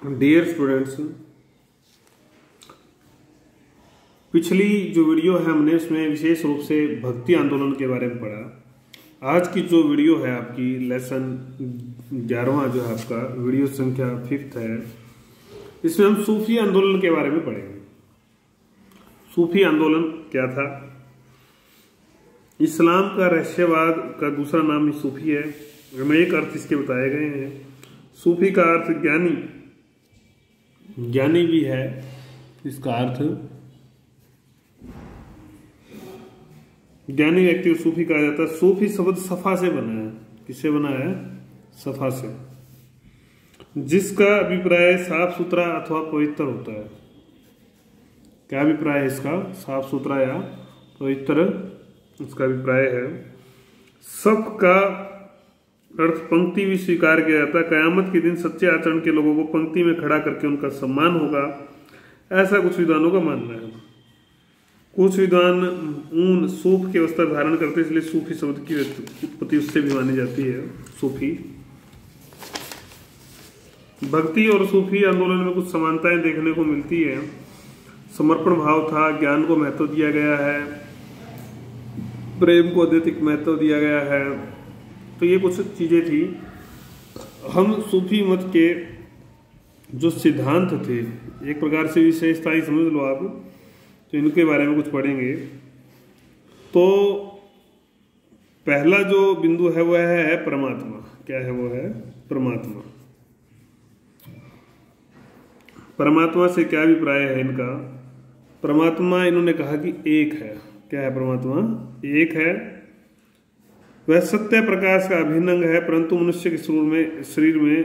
Dear students, पिछली जो video है हमने उसमें विशेष रूप से भक्ति आंदोलन के बारे में पढ़ा। आज की जो वीडियो है आपकी लेसन 11वां जो है आपका वीडियो संख्या 5th है, इसमें हम सूफी आंदोलन के बारे में पढ़ेंगे। सूफी आंदोलन क्या था? इस्लाम का रहस्यवाद का दूसरा नाम ही सूफी है। अनेक अर्थ इसके बताए गए हैं। सूफी का अर्थ ज्ञानी भी है। इसका अर्थ ज्ञानी व्यक्ति को सूफी कहा जाता है। सूफी शब्द सफा से बना है। किससे बना है? सफा से, जिसका अभिप्राय साफ सुथरा अथवा पवित्र होता है। क्या अभिप्राय है इसका? साफ सुथरा या पवित्र इसका अभिप्राय है। सबका अर्थ पंक्ति भी स्वीकार किया जाता है। कयामत के दिन सच्चे आचरण के लोगों को पंक्ति में खड़ा करके उनका सम्मान होगा, ऐसा कुछ विद्वानों का मानना है। कुछ विद्वान ऊन सूफ के वस्त्र धारण करते, इसलिए सूफी शब्द की उत्पत्ति उससे भी मानी जाती है। सूफी भक्ति और सूफी आंदोलन में कुछ समानताएं देखने को मिलती है। समर्पण भाव था, ज्ञान को महत्व दिया गया है, प्रेम को अत्यधिक महत्व दिया गया है। तो ये कुछ चीजें थी। हम सूफी मत के जो सिद्धांत थे, एक प्रकार से विशेषताएं समझ लो आप, तो इनके बारे में कुछ पढ़ेंगे। तो पहला जो बिंदु है वह है परमात्मा। क्या है? वो है परमात्मा। परमात्मा से क्या अभिप्राय है इनका? परमात्मा इन्होंने कहा कि एक है। क्या है? परमात्मा एक है। वह सत्य प्रकाश का अभिन्न अंग है, परंतु मनुष्य के शरीर में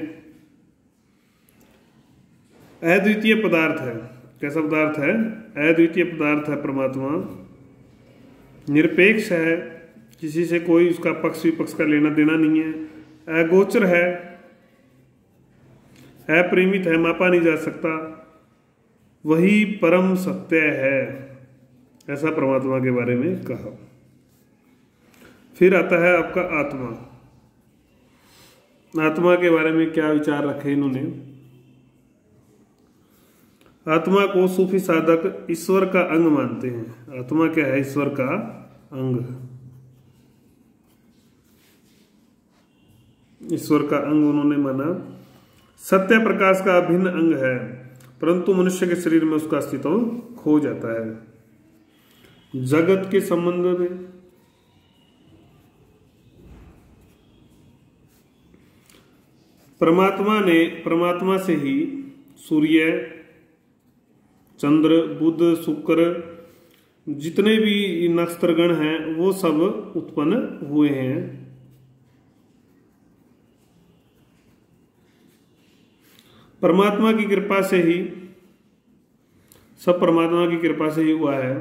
अद्वितीय पदार्थ है। कैसा पदार्थ है? अद्वितीय पदार्थ है परमात्मा। निरपेक्ष है, किसी से कोई उसका पक्ष विपक्ष का लेना देना नहीं है। अगोचर है, अपरिमित है, मापा नहीं जा सकता। वही परम सत्य है, ऐसा परमात्मा के बारे में कहा। फिर आता है आपका आत्मा। आत्मा के बारे में क्या विचार रखे इन्होंने? आत्मा को सूफी साधक ईश्वर का अंग मानते हैं। आत्मा क्या है? ईश्वर का अंग। ईश्वर का अंग उन्होंने माना। सत्य प्रकाश का अभिन्न अंग है, परंतु मनुष्य के शरीर में उसका अस्तित्व खो जाता है। जगत के संबंध में परमात्मा से ही सूर्य, चंद्र, बुध, शुक्र, जितने भी नक्षत्रगण हैं वो सब उत्पन्न हुए हैं। परमात्मा की कृपा से ही सब परमात्मा की कृपा से ही हुआ है।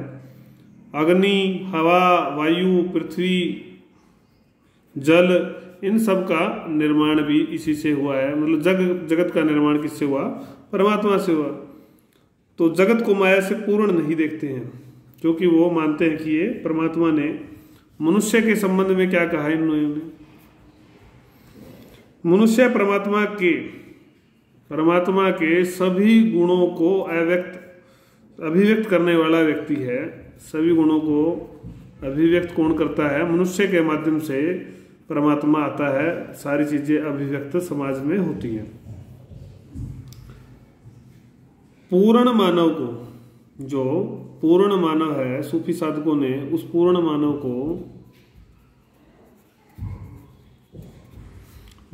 अग्नि, हवा, वायु, पृथ्वी, जल, इन सब का निर्माण भी इसी से हुआ है। मतलब जगत का निर्माण किससे हुआ? परमात्मा से हुआ। तो जगत को माया से पूर्ण नहीं देखते हैं, क्योंकि वो मानते हैं कि ये परमात्मा ने मनुष्य के संबंध में क्या कहा है इन्होंने? मनुष्य परमात्मा के सभी गुणों को अभिव्यक्त करने वाला व्यक्ति है। सभी गुणों को अभिव्यक्त कौन करता है? मनुष्य के माध्यम से परमात्मा आता है। सारी चीजें अभिव्यक्त समाज में होती हैं। पूर्ण मानव को, जो पूर्ण मानव है, सूफी साधकों ने उस पूर्ण मानव को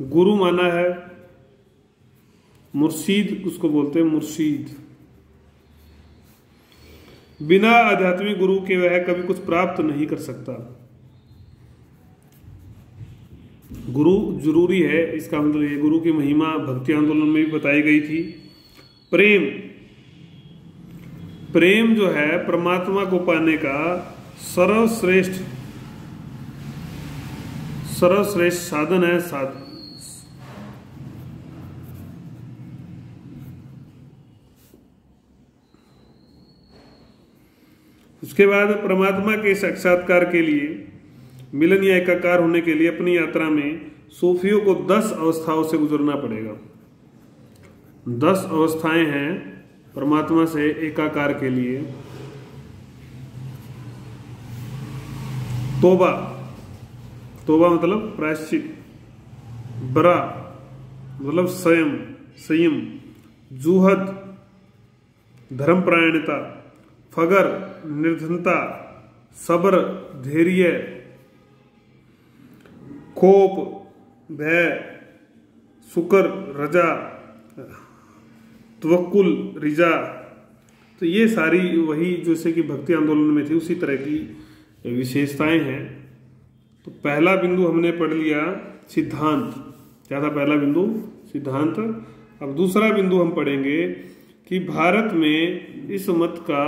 गुरु माना है। मुर्शीद उसको बोलते हैं, मुर्शीद। बिना आध्यात्मिक गुरु के वह कभी कुछ प्राप्त नहीं कर सकता। गुरु जरूरी है, इसका मतलब ये गुरु की महिमा भक्ति आंदोलन में भी बताई गई थी। प्रेम जो है परमात्मा को पाने का सर्वश्रेष्ठ साधन है। उसके बाद परमात्मा के साक्षात्कार के लिए, मिलन या एकाकार होने के लिए अपनी यात्रा में सूफियों को 10 अवस्थाओं से गुजरना पड़ेगा। 10 अवस्थाएं हैं परमात्मा से एकाकार के लिए। तौबा, तौबा मतलब प्रायश्चित। बरा मतलब संयम। जुहद धर्मपरायणता। फगर निर्धनता। सब्र धैर्य। खोप भय। शुक्र रजा। तवक्कुल रिजा। तो ये सारी वही जैसे कि भक्ति आंदोलन में थी उसी तरह की विशेषताएं हैं। तो पहला बिंदु हमने पढ़ लिया सिद्धांत। क्या था पहला बिंदु? सिद्धांत। अब दूसरा बिंदु हम पढ़ेंगे कि भारत में इस मत का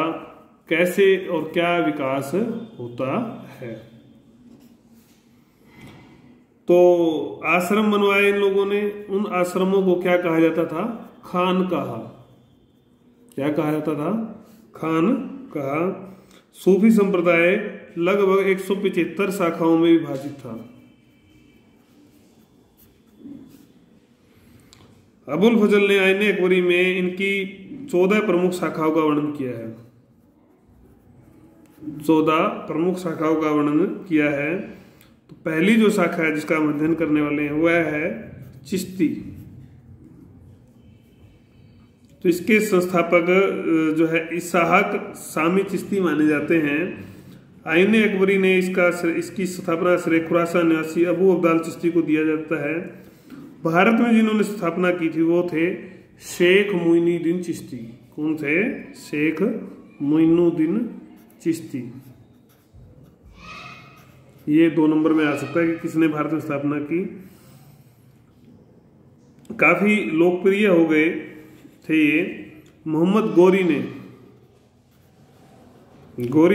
कैसे और क्या विकास होता है। तो आश्रम बनवाए इन लोगों ने। उन आश्रमों को क्या कहा जाता था? खानकाहा। क्या कहा जाता था? खानकाहा। सूफी संप्रदाय लगभग 175 शाखाओं में विभाजित था। अबुल फजल ने आईने अकबरी में इनकी 14 प्रमुख शाखाओं का वर्णन किया है। 14 प्रमुख शाखाओं का वर्णन किया है। तो पहली जो शाखा है जिसका हम अध्ययन करने वाले हैं वह है चिश्ती। तो इसके संस्थापक जो है इसहाक सामी चिश्ती माने जाते हैं। आईने अकबरी ने इसकी स्थापना श्री खुरासान निवासी अबू अब्दाल चिश्ती को दिया जाता है। भारत में जिन्होंने स्थापना की थी वो थे शेख मोइनुद्दीन चिश्ती। कौन थे? शेख मोइनुद्दीन चिश्ती। ये 2 नंबर में आ सकता है कि किसने भारत में स्थापना की। काफी लोकप्रिय हो गए थे ये। मोहम्मद गोरी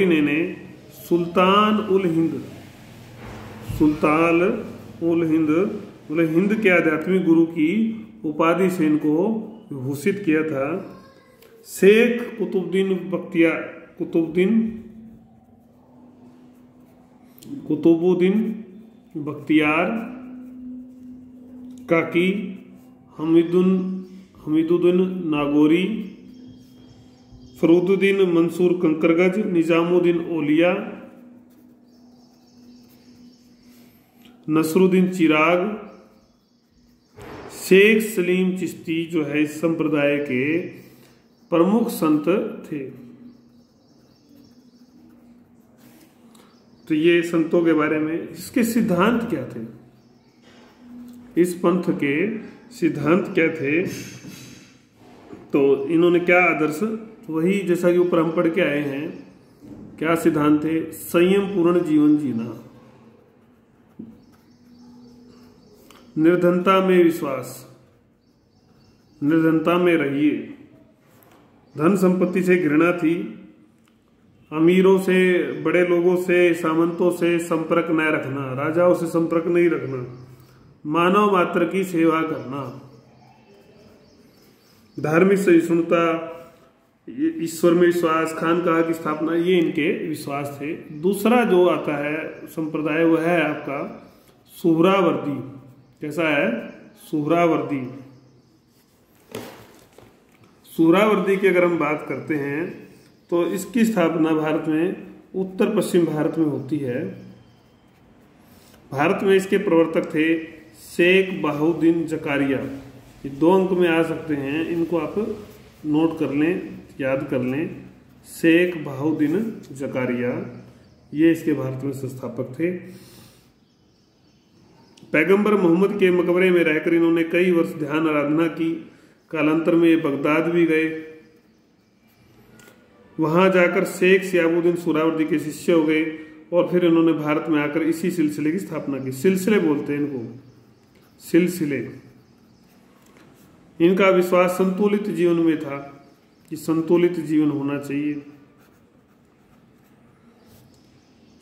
ने सुल्तान उल हिंद के आध्यात्मिक गुरु की उपाधि से इनको भूषित किया था। शेख कुतुबुद्दीन बख्तियार काकी, हमीदुद्दीन नागौरी, फरूदुद्दीन मंसूर कंकरगज, निजामुद्दीन औलिया, नसरुद्दीन चिराग, शेख सलीम चिश्ती जो है इस संप्रदाय के प्रमुख संत थे। तो ये संतों के बारे में इसके सिद्धांत क्या थे? इस पंथ के सिद्धांत क्या थे? तो इन्होंने क्या आदर्श, वही जैसा कि ऊपर हम पढ़ के आए हैं। क्या सिद्धांत थे? संयम पूर्ण जीवन जीना, निर्धनता में विश्वास, निर्धनता में रहिए, धन संपत्ति से घृणा थी, अमीरों से, बड़े लोगों से, सामंतों से संपर्क न रखना, राजाओं से संपर्क नहीं रखना, मानव मात्र की सेवा करना, धार्मिक सहिष्णुता, ईश्वर में विश्वास, खानकाह की स्थापना, ये इनके विश्वास थे। दूसरा जो आता है संप्रदाय वह है आपका सुहरावर्दी। कैसा है? सुहरावर्दी। सुहरावर्दी की अगर हम बात करते हैं तो इसकी स्थापना भारत में उत्तर पश्चिम भारत में होती है। भारत में इसके प्रवर्तक थे शेख बहाउद्दीन जकारिया। ये 2 अंक में आ सकते हैं, इनको आप नोट कर लें, याद कर लें। शेख बहाउद्दीन जकारिया ये इसके भारत में संस्थापक थे। पैगंबर मोहम्मद के मकबरे में रहकर इन्होंने कई वर्ष ध्यान आराधना की। कालांतर में ये बगदाद भी गए। वहां जाकर शेख सियाबुद्दीन सुहरावर्दी के शिष्य हो गए और फिर इन्होंने भारत में आकर इसी सिलसिले की स्थापना की। सिलसिले बोलते हैं इनको, सिलसिले। इनका विश्वास संतुलित जीवन में था कि संतुलित जीवन होना चाहिए।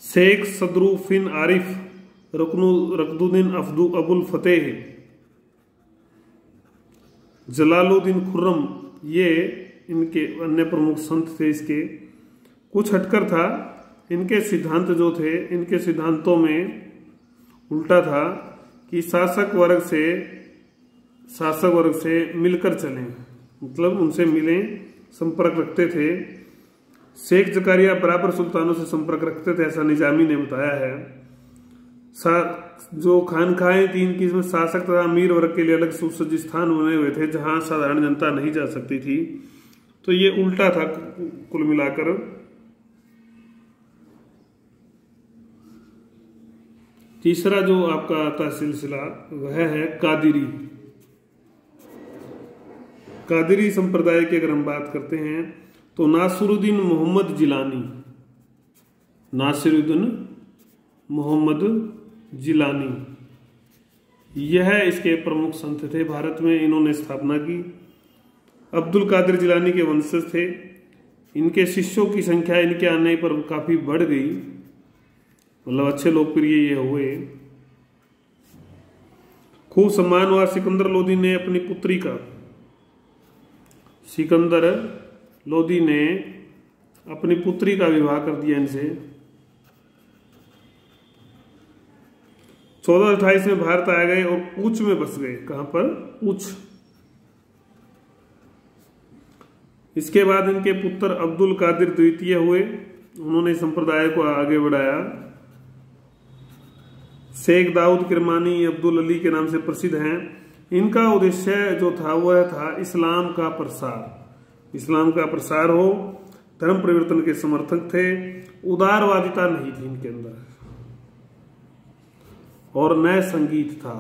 शेख सदरुद्दीन आरिफ, रकनुद्दीन अबुल फतेह, जलालुद्दीन खुर्रम, ये इनके अन्य प्रमुख संत थे। इसके कुछ हटकर था। इनके सिद्धांत जो थे, इनके सिद्धांतों में उल्टा था कि शासक वर्ग से शासक वर्ग से मिलकर चले, मतलब उनसे मिले, संपर्क रखते थे। शेख जकारिया बराबर सुल्तानों से संपर्क रखते थे, ऐसा निजामी ने बताया है। जो खानकाहें थी इनकी, इसमें शासक तथा अमीर वर्ग के लिए अलग सुसज्जित स्थान बने हुए थे जहां साधारण जनता नहीं जा सकती थी। तो ये उल्टा था कुल मिलाकर। तीसरा जो आपका आता है सिलसिला वह है कादिरी। कादिरी संप्रदाय की अगर हम बात करते हैं तो नासिरुद्दीन मोहम्मद जिलानी, नासिरुद्दीन मोहम्मद जिलानी यह इसके प्रमुख संत थे। भारत में इन्होंने स्थापना की। अब्दुल कादिर जिलानी के वंशज थे। इनके शिष्यों की संख्या इनके आने पर काफी बढ़ गई, मतलब अच्छे लोकप्रिय ये हुए। खूब सम्मान हुआ। सिकंदर लोदी ने अपनी पुत्री का, सिकंदर लोदी ने अपनी पुत्री का विवाह कर दिया इनसे। 1428 में भारत आ गए और पूछ में बस गए। कहां पर? पूछ। इसके बाद इनके पुत्र अब्दुल कादिर द्वितीय हुए। उन्होंने संप्रदाय को आगे बढ़ाया। शेख दाऊद किरमानी अब्दुल अली के नाम से प्रसिद्ध हैं। इनका उद्देश्य जो था वह था इस्लाम का प्रसार। इस्लाम का प्रसार हो, धर्म परिवर्तन के समर्थक थे। उदारवादिता नहीं थी इनके अंदर, और न संगीत था,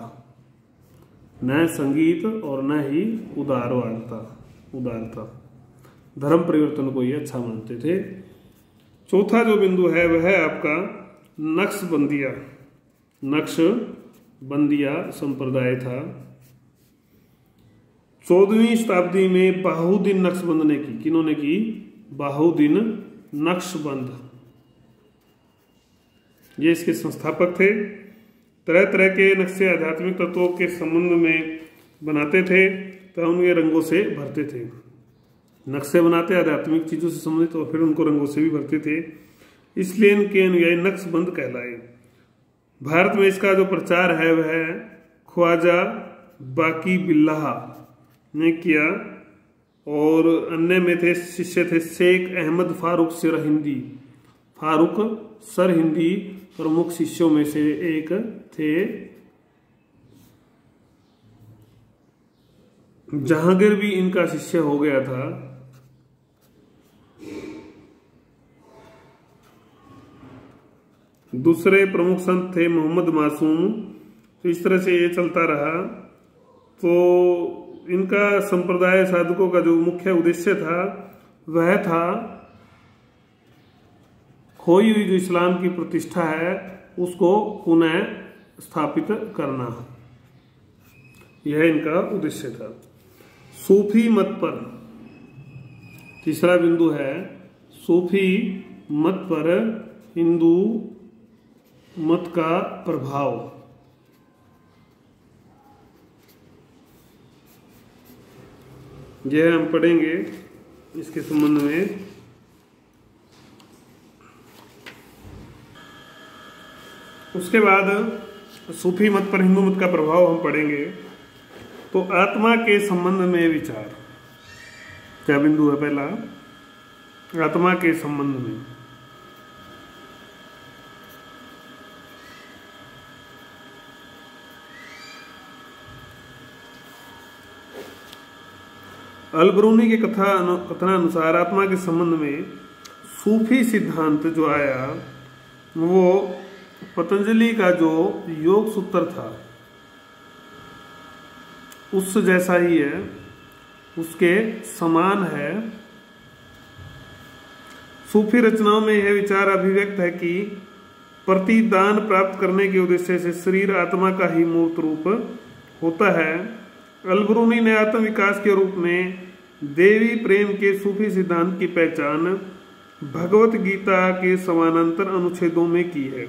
न संगीत और न ही उदारता। धर्म परिवर्तन को ये अच्छा मानते थे। चौथा जो बिंदु है वह है आपका नक्शबंदिया। नक्शबंदिया संप्रदाय था। 14वीं शताब्दी में बहाउद्दीन नक्शबंद ने की। किन्होंने की? बहाउद्दीन नक्शबंद, ये इसके संस्थापक थे। तरह तरह के नक्शे आध्यात्मिक तत्वों के संबंध में बनाते थे तो उनके रंगों से भरते थे। नक्शे बनाते आध्यात्मिक चीजों से संबंधित और फिर उनको रंगों से भी भरते थे, इसलिए इनके अनुयायी नक्शबंद कहलाए। भारत में इसका जो प्रचार है वह ख्वाजा बाकी बिल्लाह ने किया, और अन्य में थे शिष्य थे शेख अहमद फारूक सरहिंदी प्रमुख शिष्यों में से एक थे। जहांगीर भी इनका शिष्य हो गया था। दूसरे प्रमुख संत थे मोहम्मद मासूम। तो इस तरह से ये चलता रहा। तो इनका संप्रदाय साधकों का जो मुख्य उद्देश्य था वह था खोई हुई जो इस्लाम की प्रतिष्ठा है उसको पुनः स्थापित करना, यह इनका उद्देश्य था। सूफी मत पर तीसरा बिंदु है सूफी मत पर हिंदू मत का प्रभाव। यह हम पढ़ेंगे इसके संबंध में। उसके बाद सूफी मत पर हिंदू मत का प्रभाव हम पढ़ेंगे। तो आत्मा के संबंध में विचार, क्या बिंदु है? पहला, आत्मा के संबंध में। अल-बरूनी के कथनानुसार आत्मा के संबंध में सूफी सिद्धांत जो आया वो पतंजलि का जो योग सूत्र था उस जैसा ही है, उसके समान है। सूफी रचनाओं में यह विचार अभिव्यक्त है कि प्रतिदान प्राप्त करने के उद्देश्य से शरीर आत्मा का ही मूर्त रूप होता है। अल-बरूनी ने आत्म विकास के रूप में देवी प्रेम के सूफी सिद्धांत की पहचान भगवत गीता के समानांतर अनुच्छेदों में की है।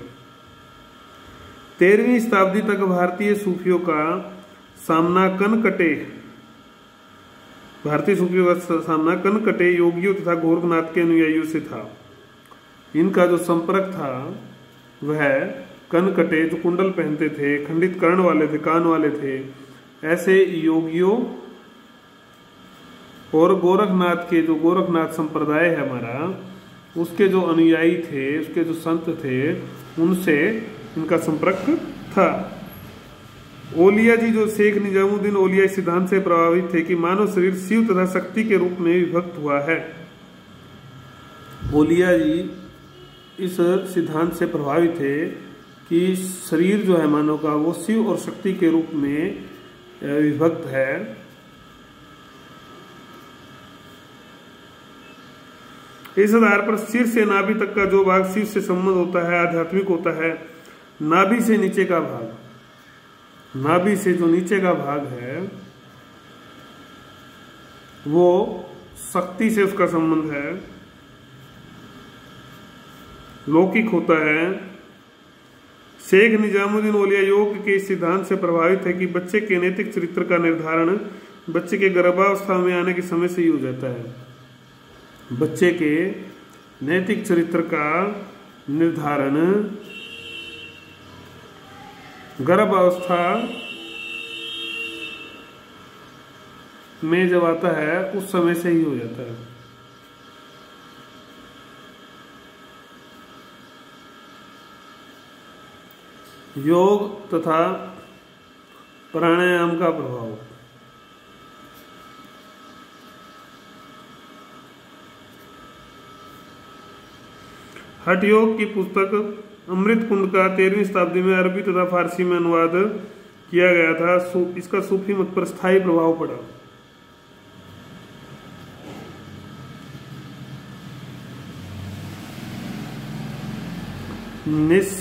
13वीं शताब्दी तक भारतीय सूफियों का सामना कनकटे योगियों तथा गोरखनाथ के अनुयायियों से था। इनका जो संपर्क था वह कनकटे जो कुंडल पहनते थे, खंडित कर्ण वाले थे, कान वाले थे, ऐसे योगियों और गोरखनाथ के जो गोरखनाथ संप्रदाय है हमारा, उसके जो अनुयायी थे, उसके जो संत थे, उनसे इनका संपर्क था। ओलिया जी जो शेख निजामुद्दीन ओलिया इस सिद्धांत से प्रभावित थे कि मानव शरीर शिव तथा शक्ति के रूप में विभक्त हुआ है। ओलिया जी इस सिद्धांत से प्रभावित थे कि शरीर जो है मानव का वो शिव और शक्ति के रूप में विभक्त है। इस आधार पर सिर से नाभि तक का जो भाग शिव से संबंध होता है आध्यात्मिक होता है। नाभि से नीचे का भाग, नाभि से जो नीचे का भाग है वो शक्ति से उसका संबंध है, लौकिक होता है। शेख निजामुद्दीन ओलिया योग के इस सिद्धांत से प्रभावित है कि बच्चे के नैतिक चरित्र का निर्धारण बच्चे के गर्भावस्था में आने के समय से ही हो जाता है। बच्चे के नैतिक चरित्र का निर्धारण गर्भावस्था में जब आता है उस समय से ही हो जाता है। योग तथा प्राणायाम का प्रभाव। हठ योग की पुस्तक अमृत कुंड का 13वीं शताब्दी में अरबी तथा फारसी में अनुवाद किया गया था। इसका सूफी मत पर स्थायी प्रभाव पड़ा।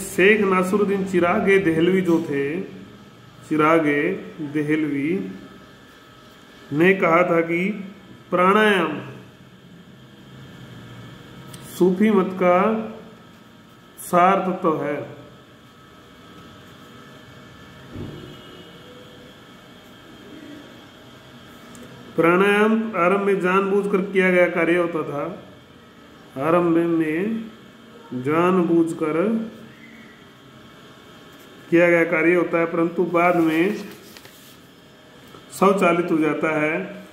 शेख नासरुद्दीन चिरागे देहलवी जो थे, चिरागे देहलवी ने कहा था कि प्राणायाम सूफी मत का सार तत्व है। प्राणायाम आरंभ में जानबूझकर किया गया कार्य होता था। आरंभ में जानबूझकर किया गया कार्य होता है, परंतु बाद में स्वचालित हो जाता है।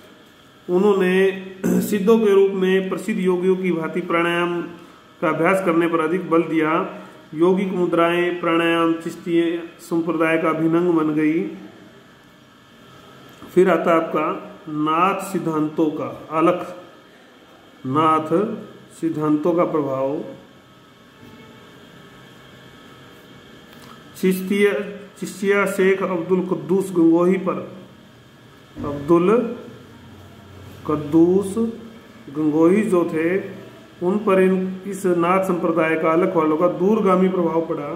उन्होंने सिद्धों के रूप में प्रसिद्ध योगियों की भांति प्राणायाम का अभ्यास करने पर अधिक बल दिया। योगिक मुद्राएं प्राणायाम चिश्ती संप्रदाय का अभिन्न अंग बन गई। फिर आता आपका नाथ सिद्धांतों का अलख, नाथ सिद्धांतों का प्रभाव। चिश्तिया शेख अब्दुल कुद्दूस गंगोही पर, अब्दुल कुद्दूस गंगोही जो थे उन पर इस नाथ संप्रदाय का अलख वालों का दूरगामी प्रभाव पड़ा।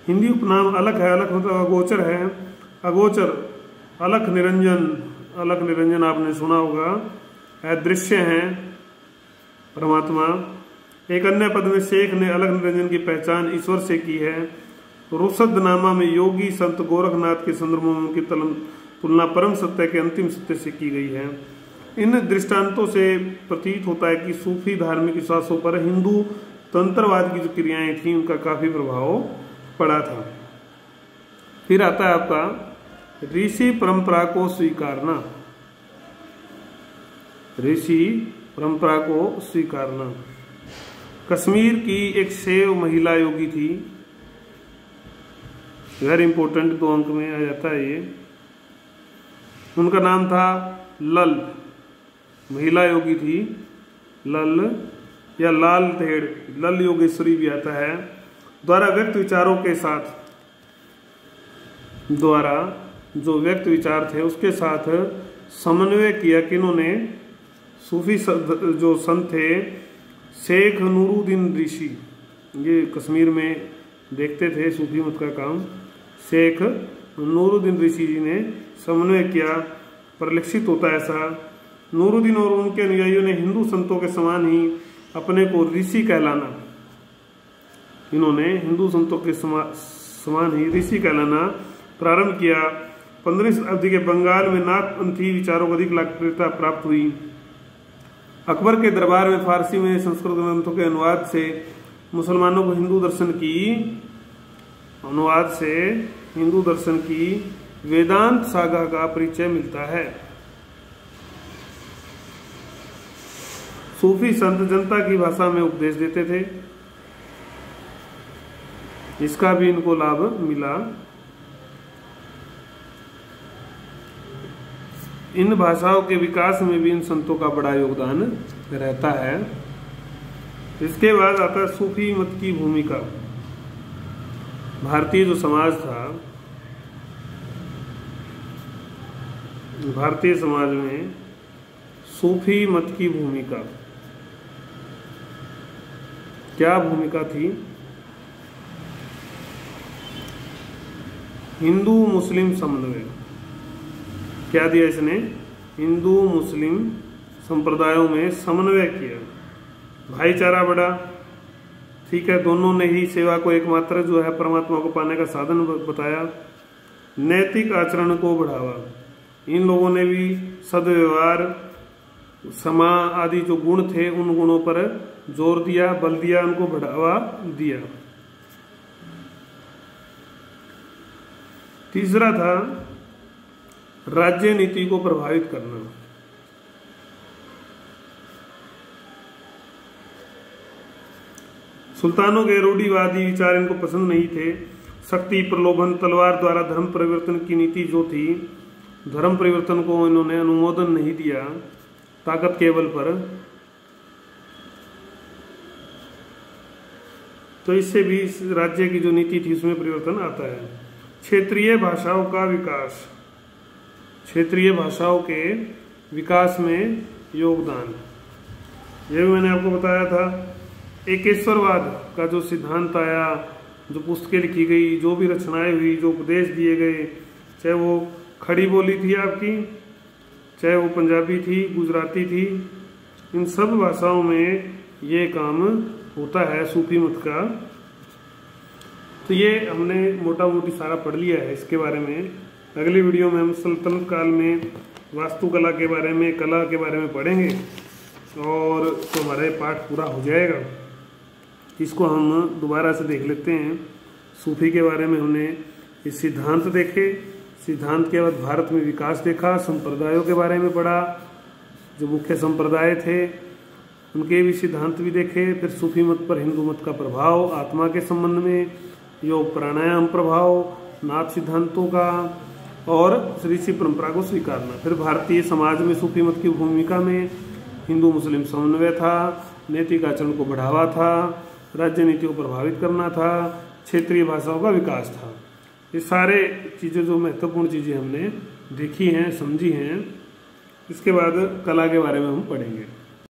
हिंदी उपनाम अलख है, अलख मतलब अगोचर है। अगोचर अलख निरंजन, अलख निरंजन आपने सुना होगा। अदृश्य हैं परमात्मा। एक अन्य पद में शेख ने अलख निरंजन की पहचान ईश्वर से की है। रुसदनामा में योगी संत गोरखनाथ के संदर्भों में उनकी तुलना परम सत्य के अंतिम सत्य से की गई है। इन दृष्टांतों से प्रतीत होता है कि सूफी धार्मिक विश्वासों पर हिंदू तंत्रवाद की जो क्रियाएं थी उनका काफी प्रभाव पड़ा था। फिर आता है आपका ऋषि परंपरा को स्वीकारना। ऋषि परंपरा को स्वीकारना। कश्मीर की एक शैव महिला योगी थी, वेरी इंपॉर्टेंट, 2 अंक में आ जाता है ये। उनका नाम था लल, महिला योगी थी लल या लाल धेड़, लल योगेश्वरी भी आता है। द्वारा व्यक्त विचारों के साथ, द्वारा जो व्यक्त विचार थे उसके साथ समन्वय किया कि इन्होंने सूफी जो संत थे शेख नूरुद्दीन ऋषि, ये कश्मीर में देखते थे सूफी मत का काम। शेख नूरुद्दीन ऋषि जी ने समन्वय किया, परिलक्षित होता है ऐसा। नूरुद्दीन और उनके अनुयायियों ने हिंदू संतों के समान ही अपने को ऋषि कहलाना, इन्होंने हिंदू संतों के समान ही ऋषि कहलाना प्रारंभ किया। 15वीं शताब्दी के बंगाल में नाथपंथी विचारों को अधिक लोकप्रियता प्राप्त हुई। अकबर के दरबार में फारसी में संस्कृत ग्रंथों के अनुवाद से मुसलमानों को हिंदू दर्शन की वेदांत सागा का परिचय मिलता है। सूफी संत जनता की भाषा में उपदेश देते थे, इसका भी इनको लाभ मिला। इन भाषाओं के विकास में भी इन संतों का बड़ा योगदान रहता है। इसके बाद आता है सूफी मत की भूमिका। भारतीय जो समाज था, भारतीय समाज में सूफी मत की भूमिका, क्या भूमिका थी? हिंदू मुस्लिम समन्वय। क्या दिया इसने? हिंदू मुस्लिम संप्रदायों में समन्वय किया, भाईचारा बढ़ा। ठीक है, दोनों ने ही सेवा को एकमात्र जो है परमात्मा को पाने का साधन बताया। नैतिक आचरण को बढ़ावा, इन लोगों ने भी सद्व्यवहार, क्षमा आदि जो गुण थे उन गुणों पर जोर दिया, बल दिया, उनको बढ़ावा दिया। तीसरा था राज्य नीति को प्रभावित करना। सुल्तानों के रूढ़िवादी विचार इनको पसंद नहीं थे। शक्ति, प्रलोभन, तलवार द्वारा धर्म परिवर्तन की नीति जो थी, धर्म परिवर्तन को इन्होंने अनुमोदन नहीं दिया, ताकत के बल पर। तो इससे भी इस राज्य की जो नीति थी उसमें परिवर्तन आता है। क्षेत्रीय भाषाओं का विकास, क्षेत्रीय भाषाओं के विकास में योगदान, यह भी मैंने आपको बताया था। एकेश्वरवाद का जो सिद्धांत आया, जो पुस्तकें लिखी गई, जो भी रचनाएं हुई, जो उपदेश दिए गए, चाहे वो खड़ी बोली थी आपकी, चाहे वो पंजाबी थी, गुजराती थी, इन सब भाषाओं में ये काम होता है सूफी मत का। तो ये हमने मोटा मोटी सारा पढ़ लिया है इसके बारे में। अगली वीडियो में हम सल्तनत काल में वास्तुकला के बारे में, कला के बारे में पढ़ेंगे और तो हमारा पाठ पूरा हो जाएगा। इसको हम दोबारा से देख लेते हैं। सूफी के बारे में हमने ये सिद्धांत देखे, सिद्धांत के बाद भारत में विकास देखा, संप्रदायों के बारे में पढ़ा, जो मुख्य संप्रदाय थे उनके भी सिद्धांत भी देखे। फिर सूफी मत पर हिंदू मत का प्रभाव, आत्मा के संबंध में, योग प्राणायाम प्रभाव, नाथ सिद्धांतों का, और ऋषि परंपरा को स्वीकारना। फिर भारतीय समाज में सूफी मत की भूमिका में हिंदू मुस्लिम समन्वय था, नैतिक आचरण को बढ़ावा था, राज्य नीति को प्रभावित करना था, क्षेत्रीय भाषाओं का विकास था। ये सारे चीज़ें जो महत्वपूर्ण चीज़ें हमने देखी हैं, समझी हैं। इसके बाद कला के बारे में हम पढ़ेंगे।